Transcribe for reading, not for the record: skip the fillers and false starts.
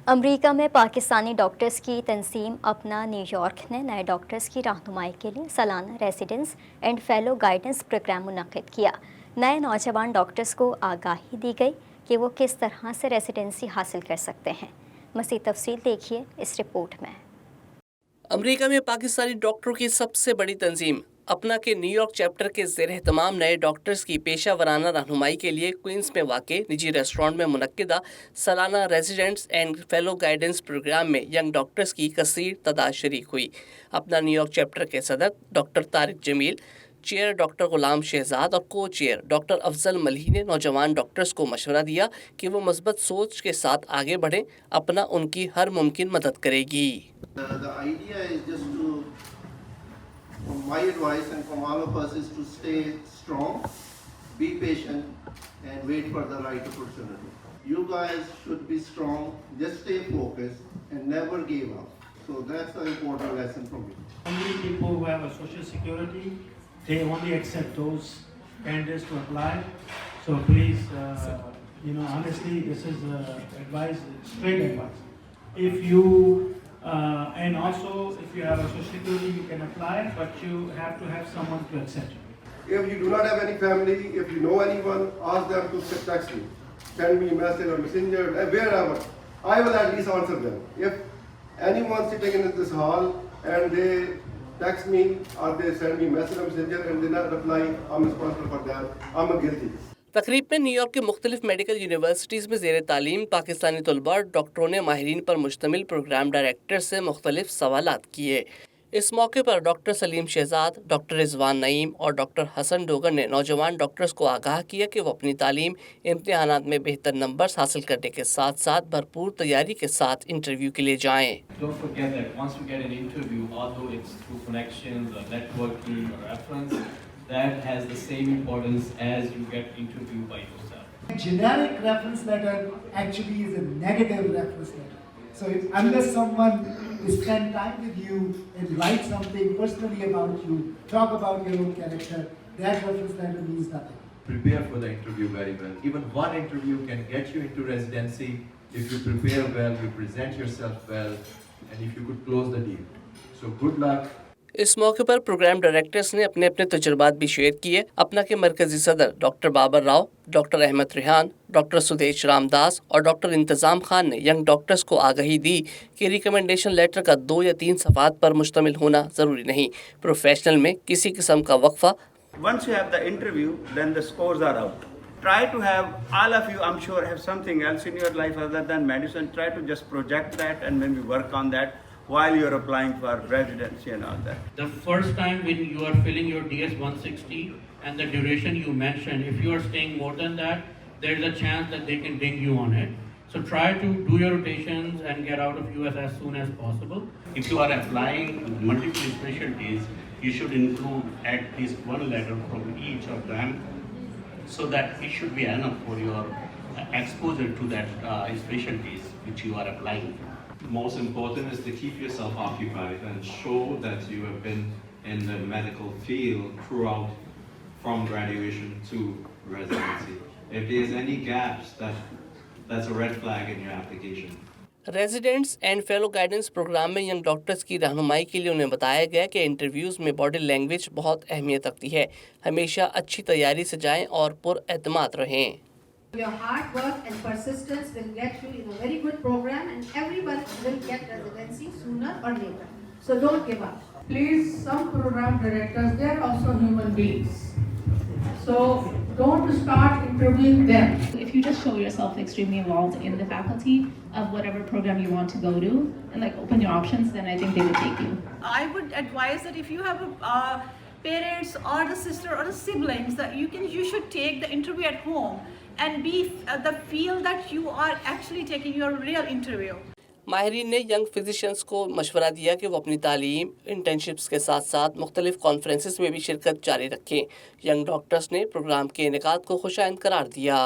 امریکہ میں پاکستانی ڈاکٹرز کی تنظیم اپنا نیو یارک نے نئے ڈاکٹرز کی رہنمائی کے لیے سالانہ residence and fellow guidance programme منعقد کیا۔ نئے نوجوان ڈاکٹرز کو آگاہی دی گئی کہ وہ کس طرح سے ریزیڈنسی حاصل کر سکتے ہیں۔ مزید تفصیل دیکھیے اس رپورٹ میں۔ امریکہ میں پاکستانی ڈاکٹروں کی سب سے بڑی تنظیم اپنا کے نیو یارک چیپٹر کے زیر اہتمام نئے ڈاکٹرز کی پیشہ ورانہ رہنمائی کے لیے کوئنز میں واقع نجی ریسٹورانٹ میں منعقدہ سالانہ residents and fellow guidance programme میں ینگ ڈاکٹرز کی کثیر تعداد شریک ہوئی۔ اپنا نیو یارک چیپٹر کے صدر ڈاکٹر طارق جمیل، چیئر ڈاکٹر غلام شہزاد اور کو چیئر ڈاکٹر افضل ملہی نے نوجوان ڈاکٹرز کو مشورہ دیا کہ وہ مثبت سوچ کے ساتھ آگے بڑھیں، اپنا ان کی ہر ممکن مدد کرے گی۔ My advice and from all of us is to stay strong, be patient and wait for the right opportunity. You guys should be strong, just stay focused and never give up. So that's the important lesson from me. Only people who have a social security, they only accept those candidates to apply. So please, honestly, this is advice, straight advice. If you and also, if you have a social security, you can apply, but you have to have someone to accept you. If you do not have any family, if you know anyone, ask them to text me. Send me a message or messenger, wherever. I will at least answer them. If anyone sitting in this hall and they text me or they send me a message or messenger and they not reply, I'm responsible for that. I'm guilty. تقریب میں new York کے مختلف medical universities میں زیر تعلیم پاکستانی طلباء اور ڈاکٹروں نے ماہرین پر مشتمل پروگرام ڈائریکٹر سے مختلف سوالات کیے۔ اس موقع پر ڈاکٹر سلیم شہزاد، ڈاکٹر رضوان نعیم اور ڈاکٹر حسن ڈوگر نے نوجوان ڈاکٹرز کو آگاہ کیا کہ وہ اپنی تعلیم امتحانات میں بہتر نمبرز حاصل کرنے کے ساتھ ساتھ بھرپور تیاری کے ساتھ انٹرویو کے لیے جائیں۔ That has the same importance as you get interviewed by yourself. A generic reference letter actually is a negative reference letter. So unless someone spend time with you and write something personally about you, talk about your own character, that reference letter means nothing. Prepare for the interview very well. Even one interview can get you into residency if you prepare well, you present yourself well, and if you could close the deal. So good luck. اس موقع پر programme directors نے اپنے تجربات بھی share کیے۔ اپنا کے مرکزی صدر doctor Babar Rao, doctor Ahmed Rehan, doctor Sudesh Ram Das اور ڈاکٹر انتظام خان نے ینگ ڈاکٹرز کو آگاہی دی کہ ریکمنڈیشن لیٹر کا 2 یا 3 صفحات پر مشتمل ہونا ضروری نہیں۔ پروفیشنل میں کسی قسم کا وقفہ۔ Once you have the interview, then the scores are out. Try to have, all of you, I'm sure, have something else in your life other than medicine. Try to just project that and maybe work on that while you're applying for residency and all that. The first time when you are filling your DS 160 and the duration you mentioned, if you are staying more than that, there is a chance that they can ding you on it. So try to do your rotations and get out of US as soon as possible. If you are applying multiple specialties, you should include at least one letter from each of them so that it should be enough for your exposure to that specialties which you are applying for. Most important is to keep yourself occupied and show that you have been in the medical field throughout, from graduation to residency. If there's any gaps, that's a red flag in your application. Residents and fellow guidance programme میں young doctors کی رہنمائی کے لیے انہیں بتایا گیا کہ interviews میں باڈی لینگویج بہت اہمیت رکھتی ہے، ہمیشہ اچھی تیاری سے جائیں اور پر اعتماد رہیں۔ Your hard work and persistence will get you in a very good program and everyone will get residency sooner or later. So don't give up. Please, some program directors, they are also human beings. So don't start interviewing them. If you just show yourself extremely involved in the faculty of whatever program you want to go to and open your options, then I think they would take you. I would advise that if you have parents or the sister or the siblings, that you should take the interview at home and be the feel that you are actually taking your real interview. ماہرین نے young فزیشینز کو مشورہ دیا کہ وہ اپنی تعلیم، internships کے ساتھ ساتھ مختلف کانفرنسز میں بھی شرکت جاری رکھیں۔ ینگ ڈاکٹرز نے پروگرام کے انعقاد کو خوش آئند قرار دیا۔